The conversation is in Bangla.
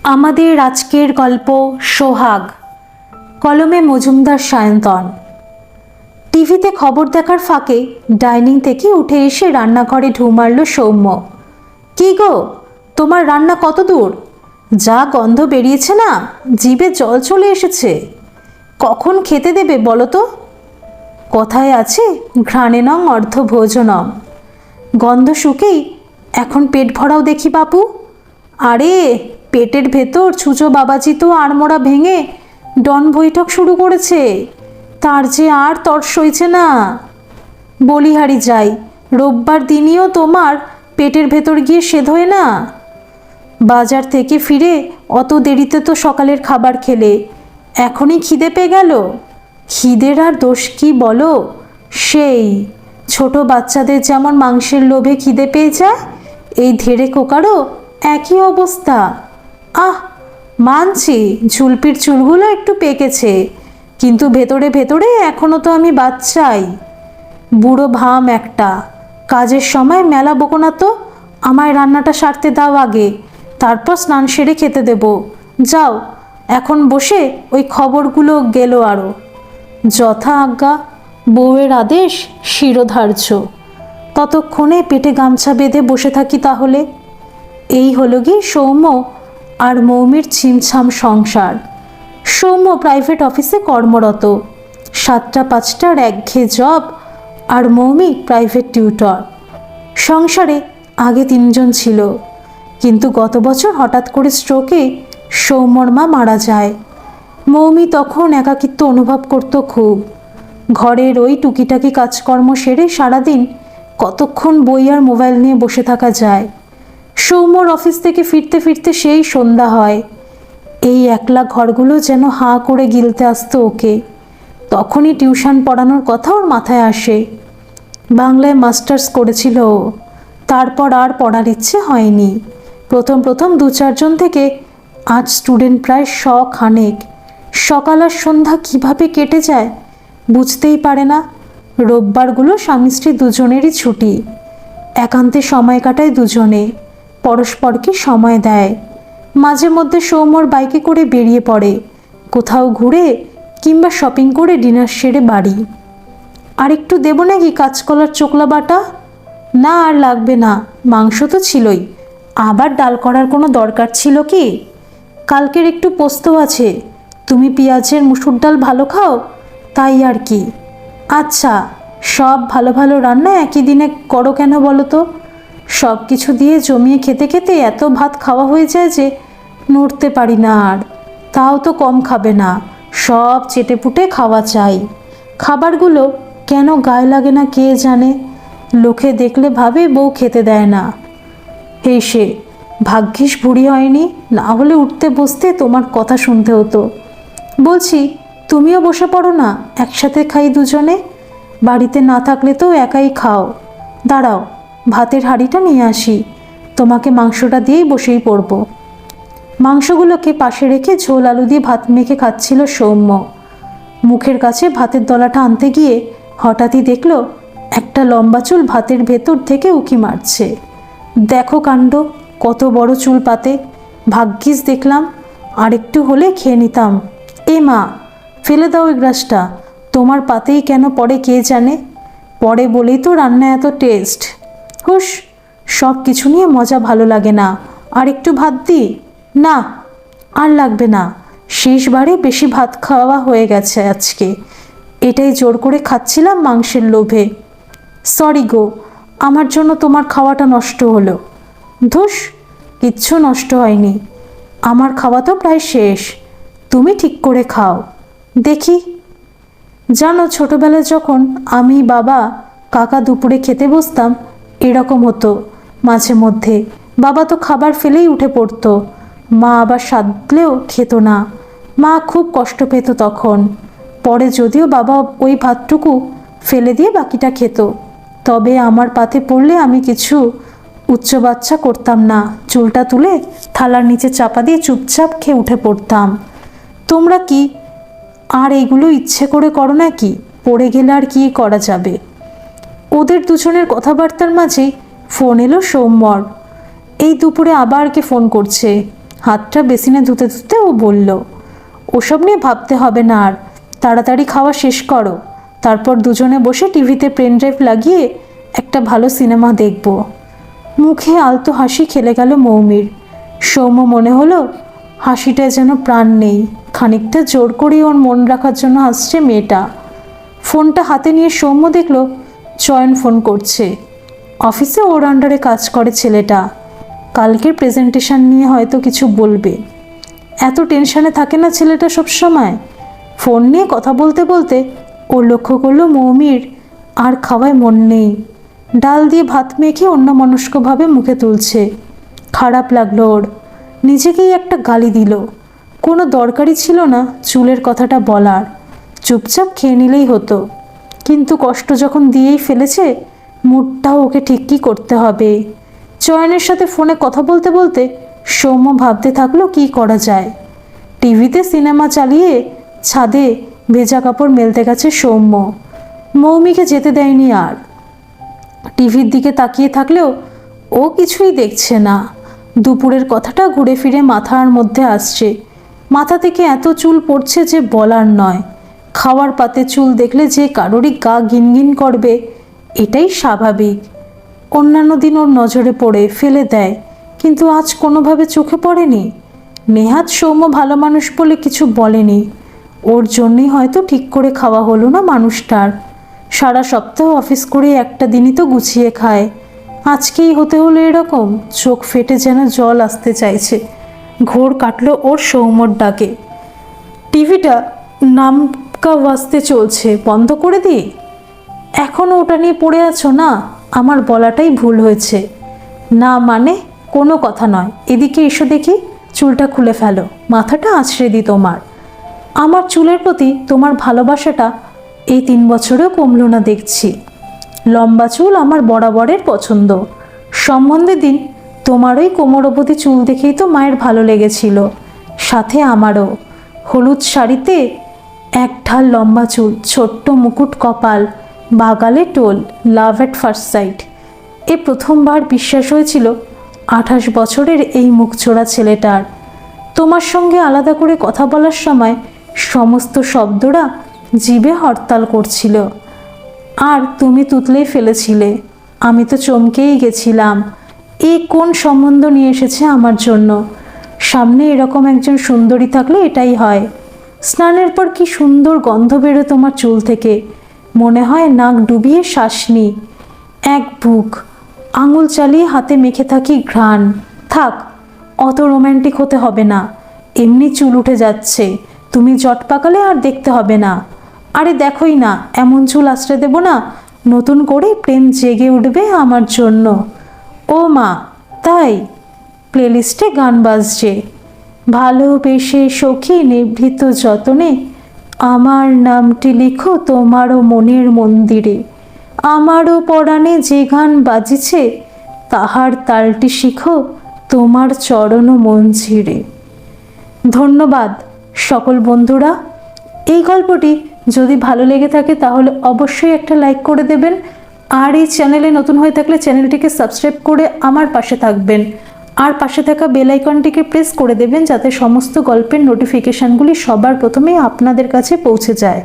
আমাদের আজকের গল্প সোহাগ, কলমে মজুমদার সায়ন্তন। টিভিতে খবর দেখার ফাঁকে ডাইনিং থেকে উঠে এসে রান্নাঘরে ঢু মারল সৌম্য। কি গো, তোমার রান্না কত দূর? যা গন্ধ বেরিয়েছে না, জিভে জল চলে এসেছে। কখন খেতে দেবে বলো তো? কথায় আছে ঘ্রাণেনং অর্ধভোজনম। গন্ধ শুকেই এখন পেট ভরাও দেখি বাপু। আরে পেটের ভেতর ছুঁচো বাবাজি তো আড়মোড়া ভেঙে ডন বৈঠক শুরু করেছে, তার যে আর তর সইছে না। বলিহারি যাই, রোববার দিনইও তোমার পেটের ভেতর গিয়ে সেধোয় না। বাজার থেকে ফিরে অত দেরিতে তো সকালের খাবার খেলে, এখনই খিদে পেয়ে গেল। খিদের আর দোষ কি বলো? সেই ছোট বাচ্চাদের যেমন মাংসের লোভে খিদে পেয়ে যায়, এই ধেড়ে কোকারও একই অবস্থা। আহ, মানছি ঝুলপির চুলগুলো একটু পেকেছে, কিন্তু ভেতরে ভেতরে এখনো তো আমি বাচ্চাই। বুড়ো ভাম একটা। কাজের সময় মেলা বকো না তো। আমায় রান্নাটা সারতে দাও আগে, তারপর স্নান সেরে খেতে দেব। যাও, এখন বসে ওই খবরগুলো গেল আরও। যথা আজ্ঞা, বউয়ের আদেশ শিরোধার্য। ততক্ষণে পেটে গামছা বেঁধে বসে থাকি তাহলে। এই হলো গিয়ে সৌম্য আর মৌমির ছিমছাম সংসার। সৌম্য প্রাইভেট অফিসে কর্মরত, 7টা-5টার একঘেয়ে জব, আর মৌমি প্রাইভেট টিউটর। সংসারে আগে 3জন ছিল, কিন্তু গত বছর হঠাৎ করে স্ট্রোকে সৌম্যর মা মারা যায়। মৌমি তখন একাকিত্ব অনুভব করত খুব। ঘরের ওই টুকিটাকি কাজকর্ম সেরে সারাদিন কতক্ষণ বই আর মোবাইল নিয়ে বসে থাকা যায়। সৌম্যর অফিস থেকে ফিরতে ফিরতে সেই সন্ধ্যা হয়। এই একলা ঘরগুলো যেন হাঁ করে গিলতে আসতো ওকে। তখনই টিউশন পড়ানোর কথা ওর মাথায় আসে। বাংলায় মাস্টার্স করেছিল ও, তারপর আর পড়ার ইচ্ছে হয়নি। প্রথম 2-4জন থেকে আজ স্টুডেন্ট প্রায় 100 খানেক। সকাল আর সন্ধ্যা কিভাবে কেটে যায় বুঝতেই পারে না। রোববারগুলো স্বামী স্ত্রী দুজনেরই ছুটি। একান্তে সময় কাটায় দুজনে, পরস্পরকে সময় দেয়। মাঝে মধ্যে সৌম্যর বাইকে করে বেরিয়ে পড়ে, কোথাও ঘুরে কিংবা শপিং করে ডিনার সেরে বাড়ি। আর একটু দেবো নাকি কাঁচকলার চোকলা বাটা? না, আর লাগবে না, মাংস তো ছিলই। আবার ডাল করার কোনো দরকার ছিল কি? কালকের একটু পোস্ত আছে। তুমি পেঁয়াজের মুসুর ডাল ভালো খাও, তাই আর কি। আচ্ছা, সব ভালো ভালো রান্না একই দিনে করো কেন বলো তো? সব কিছু দিয়ে জমিয়ে খেতে খেতে এত ভাত খাওয়া হয়ে যায় যে নড়তে পারি না আর। তাও তো কম খাবে না, সব চেটেপুটে খাওয়া চাই। খাবারগুলো কেন গায়ে লাগে না কে জানে। লোকে দেখলে ভাবে বউ খেতে দেয় না। এই সে ভাগ্যিস বুড়ি হয়নি, না হলে উঠতে বসতে তোমার কথা শুনতে হতো। বলছি, তুমিও বসে পড়ো না, একসাথে খাই দুজনে। বাড়িতে না থাকলে তো একাই খাও। দাঁড়াও, ভাতের হাঁড়িটা নিয়ে আসি, তোমাকে মাংসটা দিয়েই বসেই পড়ব। মাংসগুলোকে পাশে রেখে ঝোল আলু দিয়ে ভাত মেখে খাচ্ছিল সৌম্য। মুখের কাছে ভাতের দলাটা আনতে গিয়ে হঠাৎই দেখল একটা লম্বা চুল ভাতের ভেতর থেকে উঁকি মারছে। দেখো কাণ্ড, কত বড় চুল পাতে! ভাগ্যিস দেখলাম, আর একটু হলে খেয়ে নিতাম। এ মা, ফেলে দাও ওই গ্রাসটা। তোমার পাতেই কেন পড়ে কে জানে। পড়ে বলেই তো রান্না এত টেস্ট। হুস, সব কিছু নিয়ে মজা ভালো লাগে না। আর একটু ভাত দিই? না, আর লাগবে না। শেষবারে বেশি ভাত খাওয়া হয়ে গেছে আজকে, এটাই জোর করে খাচ্ছিলাম মাংসের লোভে। সরি গো, আমার জন্য তোমার খাওয়াটা নষ্ট হলো। ধুস, কিচ্ছু নষ্ট হয়নি, আমার খাওয়া তো প্রায় শেষ। তুমি ঠিক করে খাও দেখি। জানো, ছোটবেলায় যখন আমি, বাবা, কাকা দুপুরে খেতে বসতাম, এরকম হতো মাঝে মধ্যে। বাবা তো খাবার ফেলেই উঠে পড়তো, মা আবার সাধলেও খেত না। মা খুব কষ্ট পেত তখন। পরে যদিও বাবা ওই ভাতটুকু ফেলে দিয়ে বাকিটা খেত, তবে আমার পাতে পড়লে আমি কিছু উচ্চ বাচ্চা করতাম না। চুলটা তুলে থালার নিচে চাপা দিয়ে চুপচাপ খেয়ে উঠে পড়তাম। তোমরা কি আর এইগুলো ইচ্ছে করে করো নাকি? পড়ে গেলে আর কি করা যাবে? ওদের দুজনের কথাবার্তার মাঝেই ফোন এলো সৌম্যর। এই দুপুরে আবার কে ফোন করছে? হাতটা বেসিনে ধুতে ধুতে ও বলল, ওসব নিয়ে ভাবতে হবে না আর, তাড়াতাড়ি খাওয়া শেষ করো, তারপর দুজনে বসে টিভিতে পেন ড্রাইভ লাগিয়ে একটা ভালো সিনেমা দেখব। মুখে আলতো হাসি খেলে গেল মৌমির। সৌম্য মনে হলো হাসিটায় যেন প্রাণ নেই, খানিকটা জোর করে ওর মন রাখার জন্য হাসছে মেয়েটা। ফোনটা হাতে নিয়ে সৌম্য দেখল চয়ন ফোন করছে। অফিসে ওর আন্ডারে কাজ করে ছেলেটা, কালকের প্রেজেন্টেশন নিয়ে হয়তো কিছু বলবে। এত টেনশনে থাকে না ছেলেটা সব সময়। ফোন নিয়ে কথা বলতে বলতে ও লক্ষ্য করলো মৌমির আর খাওয়ায় মন নেই। ডাল দিয়ে ভাত মেখে অন্যমনস্কভাবে মুখে তুলছে। খারাপ লাগলো ওর, নিজেকেই একটা গালি দিল। কোনো দরকারই ছিল না চুলের কথাটা বলার, চুপচাপ খেয়ে নিলেই হতো। কিন্তু কষ্ট যখন দিয়েই ফেলেছে, মুডটাও ওকে ঠিকই করতে হবে। চয়নের সাথে ফোনে কথা বলতে বলতে সৌম্য ভাবতে থাকলো কি করা যায়। টিভিতে সিনেমা চালিয়ে ছাদে ভেজা কাপড় মেলতে গেছে সৌম্য। মৌমিকে যেতে দেয়নি আর। টিভির দিকে তাকিয়ে থাকলেও ও কিছুই দেখছে না। দুপুরের কথাটা ঘুরে ফিরে মাথার মধ্যে আসছে। মাথা থেকে এত চুল পড়ছে যে বলার নয়। খাওয়ার পাতে চুল দেখলে যে কারোরই গা গিনগিন করবে, এটাই স্বাভাবিক। অন্যান্য দিন ওর নজরে পড়ে ফেলে দেয়, কিন্তু আজ কোনোভাবে চোখে পড়েনি। নেহাত সৌম্য ভালো মানুষ বলে কিছু বলেনি, ওর জন্যই হয়তো ঠিক করে খাওয়া হলো না মানুষটার। সারা সপ্তাহ অফিস করে একটা দিনই তো গুছিয়ে খায়, আজকেই হতে হলো এরকম। চোখ ফেটে যেন জল আসতে চাইছে। ঘোর কাটলো ওর সৌম্যর ডাকে। টিভিটা নামকা বাজতে চলছে, বন্ধ করে দিই? এখনও ওটা নিয়ে পড়ে আছো না? আমার বলাটাই ভুল হয়েছে। না মানে কোনো কথা নয়, এদিকে এসো দেখি, চুলটা খুলে ফেলো, মাথাটা আছড়ে দিই তোমার। আমার চুলের প্রতি তোমার ভালোবাসাটা এই 3 বছরেও কমলো না দেখছি। লম্বা চুল আমার বরাবরের পছন্দ। সম্বন্ধের দিন তোমার ওই কোমর অবধি চুল দেখেই তো মায়ের ভালো লেগেছিল, সাথে আমারও। হলুদ শাড়িতে এক ঢাল লম্বা চুল, ছোট্ট মুকুট কপাল, বাগালে টোল, লাভ অ্যাট ফার্স্ট সাইট। এ প্রথমবার বিশ্বাস হয়েছিল 28 বছরের এই মুখচোরা ছেলেটার। তোমার সঙ্গে আলাদা করে কথা বলার সময় সমস্ত শব্দরা জিভে হরতাল করছিল, আর তুমি তুতলেই ফেলেছিলে। আমি তো চমকেই গেছিলাম, এ কোন সম্বন্ধ নিয়ে এসেছে আমার জন্য। সামনে এরকম একজন সুন্দরী থাকলে এটাই হয়। স্নানের পর কি সুন্দর গন্ধ বেরো তোমার চুল থেকে, মনে হয় নাক ডুবিয়ে শ্বাস নিই। এক বুক আঙুল চালিয়ে হাতে মেখে থাকি ঘ্রাণ। থাক, অত রোম্যান্টিক হতে হবে না, এমনি চুল উঠে যাচ্ছে, তুমি জট পাকালে আর দেখতে হবে না। আরে দেখোই না, এমন চুল আশ্রয় দেব না, নতুন করে প্রেম জেগে উঠবে আমার জন্য। ও মা, তাই? প্লেলিস্টে গান বাজছে। ভালোবেসে সখী নিভৃত যতনে আমার নামটি লিখো তোমারও মনের মন্দিরে। আমারও পরাণে যে গান বাজিছে তাহার তালটি শিখো তোমার চরণ মঞ্জিরে। ধন্যবাদ সকল বন্ধুরা। এই গল্পটি যদি ভালো লেগে থাকে তাহলে অবশ্যই একটা লাইক করে দেবেন, আর এই চ্যানেলে নতুন হয়ে থাকলে চ্যানেলটিকে সাবস্ক্রাইব করে আমার পাশে থাকবেন, আর পাশে থাকা বেল আইকনটিকে প্রেস করে দেবেন যাতে সমস্ত গল্পের নোটিফিকেশানগুলি সবার প্রথমেই আপনাদের কাছে পৌঁছে যায়।